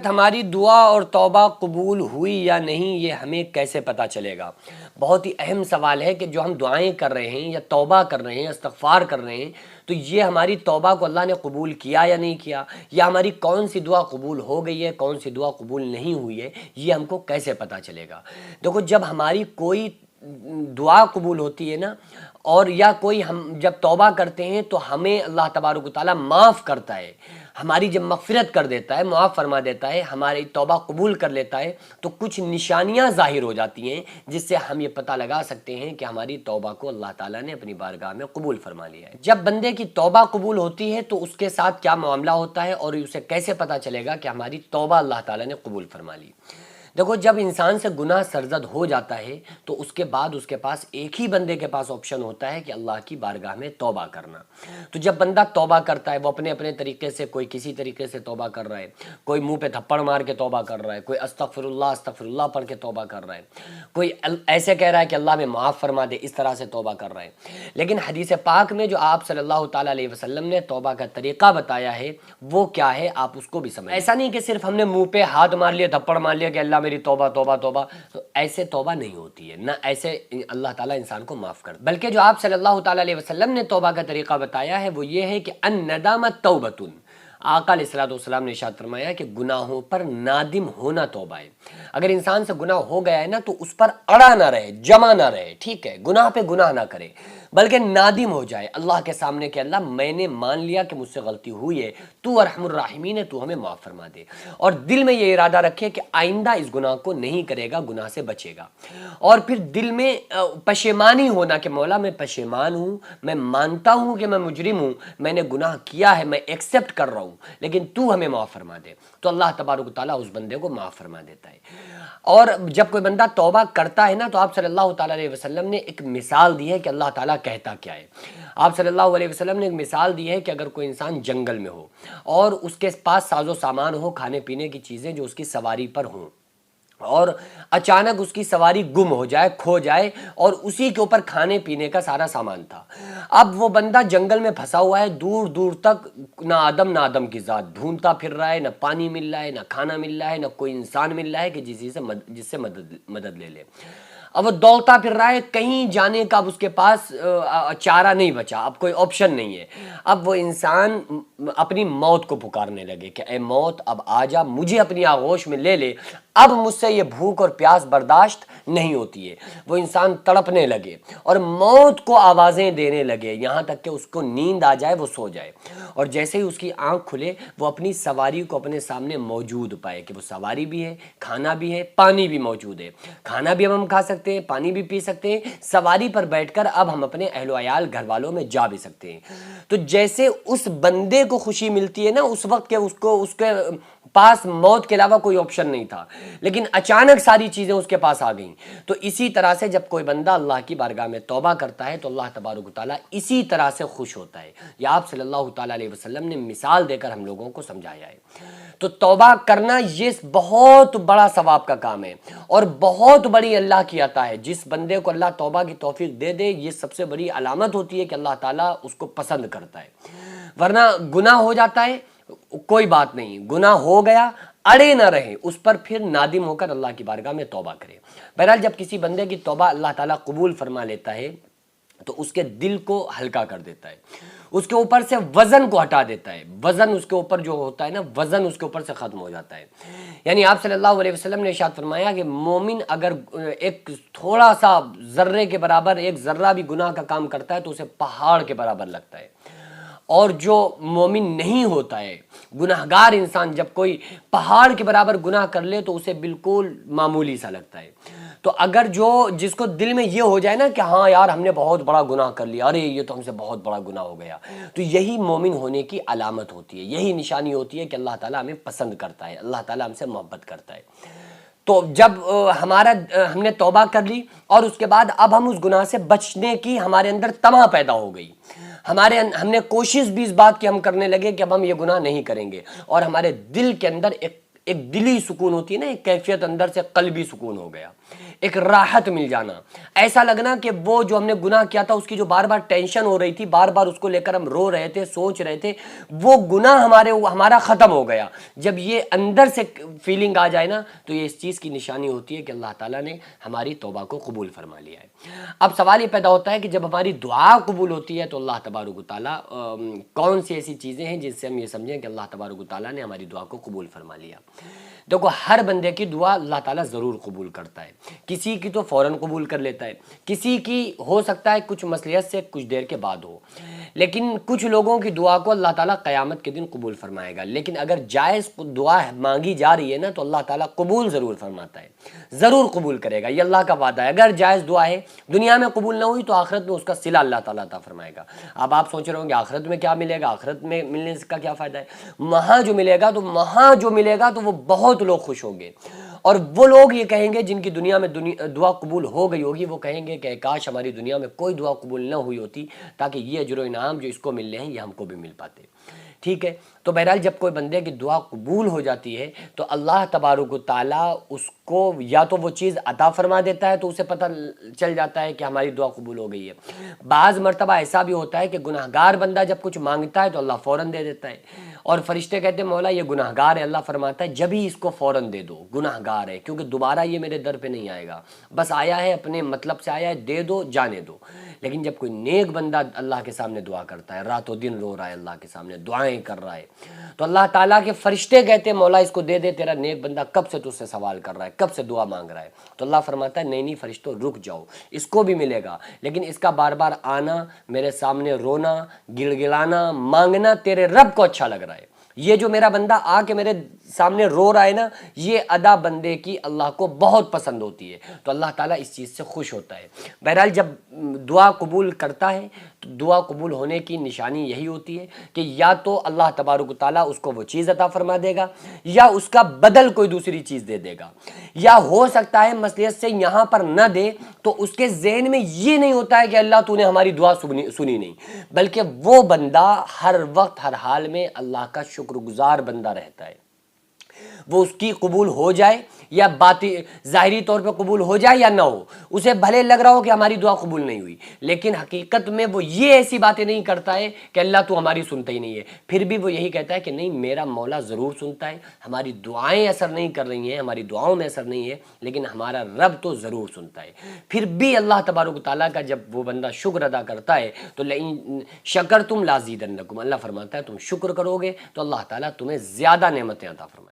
ہماری دعا اور توبہ قبول ہوئی یا نہیں، یہ ہمیں کیسے پتہ چلے گا؟ بہت ہی اہم سوال ہے کہ جو ہم دعائیں کر رہے ہیں یا توبہ کر رہے ہیں، استغفار کر رہے ہیں، تو یہ ہماری توبہ کو اللہ نے قبول کیا یا نہیں کیا، یا ہماری کون سی دعا قبول ہو گئی ہے، کون سی دعا قبول نہیں ہوئی ہے، یہ ہم کو کیسے پتہ چلے گا؟ دیکھو، جب ہماری کوئی دعا قبول ہوتی ہے نا، اور یا کوئی ہم جب توبہ کرتے ہیں تو ہمیں اللہ تبارک و تعالیٰ معاف کرتا ہے، ہماری جب مغفرت کر دیتا ہے، معاف فرما دیتا ہے، ہماری توبہ قبول کر لیتا ہے، تو کچھ نشانیاں ظاہر ہو جاتی ہیں جس سے ہم یہ پتہ لگا سکتے ہیں کہ ہماری توبہ کو اللہ تعالیٰ نے اپنی بارگاہ میں قبول فرما لیا ہے۔ جب بندے کی توبہ قبول ہوتی ہے تو اس کے ساتھ کیا معاملہ ہوتا ہے اور اسے کیسے پتہ چلے گا کہ ہماری توبہ اللہ تعالیٰ نے قبول فرما لی؟ دیکھو، جب انسان سے گناہ سرزد ہو جاتا ہے تو اس کے بعد اس کے پاس ایک ہی بندے کے پاس آپشن ہوتا ہے کہ اللہ کی بارگاہ میں توبہ کرنا۔ تو جب بندہ توبہ کرتا ہے، وہ اپنے اپنے طریقے سے، کوئی کسی طریقے سے توبہ کر رہا ہے، کوئی منہ پہ تھپڑ مار کے توبہ کر رہا ہے، کوئی استغفر اللہ پڑھ کے توبہ کر رہا ہے، کوئی ایسے کہہ رہا ہے کہ اللہ میں معاف فرما دے، اس طرح سے توبہ کر رہا ہے۔ لیکن حدیث پاک میں جو آپ صلی اللہ تعالیٰ علیہ وسلم نے توبہ کا طریقہ بتایا ہے وہ کیا ہے، آپ اس کو بھی سمجھیں۔ ایسا نہیں کہ صرف ہم نے منہ پہ ہاتھ مار لیا، تھپڑ مار لیا کہ اللہ میری توبہ توبہ توبہ، تو ایسے توبہ نہیں ہوتی ہے، نہ ایسے اللہ تعالیٰ انسان کو معاف کر، بلکہ جو آپ صلی اللہ تعالیٰ علیہ وسلم نے توبہ کا طریقہ بتایا ہے وہ یہ ہے کہ الندامۃ توبۃ۔ آقا علیہ الصلوۃ والسلام نے ارشاد فرمایا کہ گناہوں پر نادم ہونا توبہ ہے۔ اگر انسان سے گناہ ہو گیا ہے نا تو اس پر اڑا نہ رہے، جمع نہ رہے، ٹھیک ہے، گناہ پہ گناہ نہ کرے، بلکہ نادم ہو جائے اللہ کے سامنے کہ اللہ میں نے مان لیا کہ مجھ سے غلطی ہوئی ہے، تو ارحم الراحمین ہے، تو ہمیں معاف فرما دے، اور دل میں یہ ارادہ رکھے کہ آئندہ اس گناہ کو نہیں کرے گا، گناہ سے بچے گا، اور پھر دل میں پشیمانی ہونا کہ مولا میں پشیمان ہوں، میں مانتا ہوں کہ میں مجرم ہوں، میں نے گناہ کیا ہے، میں ایکسیپٹ کر رہا ہوں، لیکن تو ہمیں معاف فرما دے، تو اللہ تبارک و تعالیٰ اس بندے کو معاف فرما دیتا ہے۔ اور جب کوئی بندہ توبہ کرتا ہے نا تو آپ صلی اللہ تعالیٰ علیہ وسلم نے ایک مثال دی ہے کہ اللہ تعالیٰ کہتا کیا ہے۔ آپ صلی اللہ علیہ وسلم نے ایک مثال دی ہے کہ اگر کوئی انسان جنگل میں ہو اور اس کے پاس ساز و سامان ہو، کھانے پینے کی چیزیں جو اس کی سواری پر ہوں، اور اچانک اس کی سواری گم ہو جائے، کھو جائے، اور اسی کے اوپر کھانے پینے کا سارا سامان تھا۔ اب وہ بندہ جنگل میں پھنسا ہوا ہے، دور دور تک نہ آدم کی ذات، ڈھونڈتا پھر رہا ہے، نہ پانی مل رہا ہے، نہ کھانا مل رہا ہے، نہ کوئی انسان مل رہا ہے کہ جس سے مدد لے لے۔ اب وہ دوڑتا پھر رہا ہے، کہیں جانے کا اب اس کے پاس چارہ نہیں بچا، اب کوئی آپشن نہیں ہے۔ اب وہ انسان اپنی موت کو پکارنے لگے کہ اے موت اب آ جا، مجھے اپنی آغوش میں لے لے، اب مجھ سے یہ بھوک اور پیاس برداشت نہیں ہوتی ہے۔ وہ انسان تڑپنے لگے اور موت کو آوازیں دینے لگے، یہاں تک کہ اس کو نیند آ جائے، وہ سو جائے، اور جیسے ہی اس کی آنکھ کھلے وہ اپنی سواری کو اپنے سامنے موجود پائے کہ وہ سواری بھی ہے، کھانا بھی ہے، پانی بھی موجود ہے، کھانا بھی ہم کھا سکتے ہیں، پانی بھی پی سکتے ہیں، سواری پر بیٹھ کر اب ہم اپنے اہل و عیال گھر والوں میں جا بھی سکتے ہیں۔ تو جیسے اس بندے کو خوشی ملتی ہے نا اس وقت کہ اس کے پاس موت کے علاوہ کوئی آپشن نہیں تھا، لیکن اچانک ساری چیزیں اس کے پاس آ گئیں، تو اسی طرح سے جب کوئی بندہ اللہ کی بارگاہ میں توبہ کرتا ہے تو اللہ تبارک و تعالیٰ اسی طرح سے خوش ہوتا ہے۔ یہ آپ صلی اللہ تعالیٰ علیہ وسلم نے مثال دے کر ہم لوگوں کو سمجھایا ہے۔ تو توبہ کرنا یہ بہت بڑا ثواب کا کام ہے اور بہت بڑی اللہ کی عطا ہے۔ جس بندے کو اللہ توبہ کی توفیق دے دے، یہ سب سے بڑی علامت ہوتی ہے کہ اللہ تعالیٰ اس کو پسند کرتا ہے۔ ورنہ گناہ ہو جاتا ہے، کوئی بات نہیں، گناہ ہو گیا، اڑے نہ رہے اس پر، پھر نادم ہو کر اللہ کی بارگاہ میں توبہ کرے۔ بہرحال جب کسی بندے کی توبہ اللہ تعالیٰ قبول فرما لیتا ہے تو اس کے دل کو ہلکا کر دیتا ہے، اس کے اوپر سے وزن کو ہٹا دیتا ہے، وزن اس کے اوپر جو ہوتا ہے نا، وزن اس کے اوپر سے ختم ہو جاتا ہے۔ یعنی آپ صلی اللہ علیہ وسلم نے ارشاد فرمایا کہ مومن اگر ایک تھوڑا سا ذرے کے برابر، ایک ذرہ بھی گناہ کا کام کرتا ہے تو اسے پہاڑ کے برابر لگتا ہے، اور جو مومن نہیں ہوتا ہے، گناہگار انسان جب کوئی پہاڑ کے برابر گناہ کر لے تو اسے بالکل معمولی سا لگتا ہے۔ تو اگر جس کو دل میں یہ ہو جائے نا کہ ہاں یار ہم نے بہت بڑا گناہ کر لیا، ارے یہ تو ہم سے بہت بڑا گناہ ہو گیا، تو یہی مومن ہونے کی علامت ہوتی ہے، یہی نشانی ہوتی ہے کہ اللہ تعالیٰ ہمیں پسند کرتا ہے، اللہ تعالیٰ ہم سے محبت کرتا ہے۔ تو جب ہم نے توبہ کر لی اور اس کے بعد اب ہم اس گناہ سے بچنے کی ہمارے اندر تمہ پیدا ہو گئی، ہم نے کوشش بھی اس بات کی ہم کرنے لگے کہ اب ہم یہ گناہ نہیں کریں گے، اور ہمارے دل کے اندر ایک ایک دلی سکون ہوتی ہے نا، ایک کیفیت اندر سے قلبی سکون ہو گیا، ایک راحت مل جانا، ایسا لگنا کہ وہ جو ہم نے گناہ کیا تھا اس کی جو بار بار ٹینشن ہو رہی تھی، بار بار اس کو لے کر ہم رو رہے تھے، سوچ رہے تھے، وہ گناہ ہمارا ختم ہو گیا۔ جب یہ اندر سے فیلنگ آ جائے نا تو یہ اس چیز کی نشانی ہوتی ہے کہ اللہ تعالیٰ نے ہماری توبہ کو قبول فرما لیا ہے۔ اب سوال یہ پیدا ہوتا ہے کہ جب ہماری دعا قبول ہوتی ہے تو اللہ تبارک و تعالیٰ کون سی ایسی چیزیں ہیں جس سے ہم یہ سمجھیں کہ اللہ تبارک و تعالیٰ نے ہماری دعا کو قبول فرما لیا؟ دیکھو، ہر بندے کی دعا اللہ تعالیٰ ضرور قبول کرتا ہے، کسی کی تو فوراً قبول کر لیتا ہے، کسی کی ہو سکتا ہے کچھ مصلحت سے کچھ دیر کے بعد ہو، لیکن کچھ لوگوں کی دعا کو اللہ تعالیٰ قیامت کے دن قبول فرمائے گا۔ لیکن اگر جائز دعا مانگی جا رہی ہے نا تو اللہ تعالیٰ قبول ضرور فرماتا ہے، ضرور قبول کرے گا، یہ اللہ کا وعدہ ہے۔ اگر جائز دعا ہے دنیا میں قبول نہ ہوئی تو آخرت میں اس کا صلہ اللہ تعالیٰ عطا فرمائے گا۔ اب آپ سوچ رہے ہوں گے آخرت میں کیا ملے گا، آخرت میں ملنے کا کیا فائدہ ہے؟ وہاں جو ملے گا تو وہ بہت لوگ خوش ہوں گے، اور وہ لوگ یہ کہیں گے جن کی دنیا میں دعا قبول ہو گئی ہوگی، وہ کہیں گے کہ کاش ہماری دنیا میں کوئی دعا قبول نہ ہوئی ہوتی تاکہ یہ اجر و انعام جو اس کو مل رہے ہیں یہ ہم کو بھی مل پاتے۔ ٹھیک ہے، تو بہرحال جب کوئی بندے کی دعا قبول ہو جاتی ہے تو اللہ تبارک و تعالیٰ اس کو یا تو وہ چیز عطا فرما دیتا ہے تو اسے پتہ چل جاتا ہے کہ ہماری دعا قبول ہو گئی ہے۔ بعض مرتبہ ایسا بھی ہوتا ہے کہ گناہگار بندہ جب کچھ مانگتا ہے تو اللہ فوراً دے دیتا ہے، اور فرشتے کہتے ہیں مولا یہ گناہگار ہے، اللہ فرماتا ہے جب ہی اس کو فوراً دے دو، گناہگار ہے، کیونکہ دوبارہ یہ میرے در پہ نہیں آئے گا، بس آیا ہے اپنے مطلب سے آیا ہے، دے دو جانے دو۔ لیکن جب کوئی نیک بندہ اللہ کے سامنے دعا کرتا ہے، رات و دن رو رہا ہے اللہ کے سامنے دعائیں کر رہا ہے، تو اللہ تعالیٰ کے فرشتے کہتے ہیں مولا اس کو دے دے، تیرا نیک بندہ کب سے تجھ سے سوال کر رہا ہے، کب سے دعا مانگ رہا ہے۔ تو اللہ فرماتا ہے نہیں نہیں فرشتوں رک جاؤ، اس کو بھی ملے گا، لیکن اس کا بار بار آنا، میرے سامنے رونا، گڑ گڑانا، مانگنا تیرے رب کو اچھا لگ رہا ہے۔ یہ جو میرا بندہ آ کے میرے سامنے رو رہا ہے نا، یہ ادا بندے کی اللہ کو بہت پسند ہوتی ہے، تو اللہ تعالیٰ اس چیز سے خوش ہوتا ہے۔ بہرحال جب دعا قبول کرتا ہے تو دعا قبول ہونے کی نشانی یہی ہوتی ہے کہ یا تو اللہ تبارک و تعالیٰ اس کو وہ چیز عطا فرما دے گا، یا اس کا بدل کوئی دوسری چیز دے دے گا، یا ہو سکتا ہے مصلحت سے یہاں پر نہ دے تو اس کے ذہن میں یہ نہیں ہوتا ہے کہ اللہ تو نے ہماری دعا سنی نہیں، بلکہ وہ بندہ ہر وقت ہر حال میں اللہ کا شکر گزار بندہ رہتا ہے۔ وہ اس کی قبول ہو جائے یا ظاہری طور پہ قبول ہو جائے یا نہ ہو، اسے بھلے لگ رہا ہو کہ ہماری دعا قبول نہیں ہوئی، لیکن حقیقت میں وہ یہ ایسی باتیں نہیں کرتا ہے کہ اللہ تو ہماری سنتا ہی نہیں ہے، پھر بھی وہ یہی کہتا ہے کہ نہیں میرا مولا ضرور سنتا ہے، ہماری دعائیں اثر نہیں کر رہی ہیں، ہماری دعاؤں میں اثر نہیں ہے، لیکن ہمارا رب تو ضرور سنتا ہے۔ پھر بھی اللہ تبارک و تعالیٰ کا جب وہ بندہ شکر ادا کرتا ہے تو لئن شکرتم لازیدنکم، اللہ فرماتا ہے تم شکر کرو گے تو اللہ تعالیٰ تمہیں زیادہ نعمتیں عطا فرمائے۔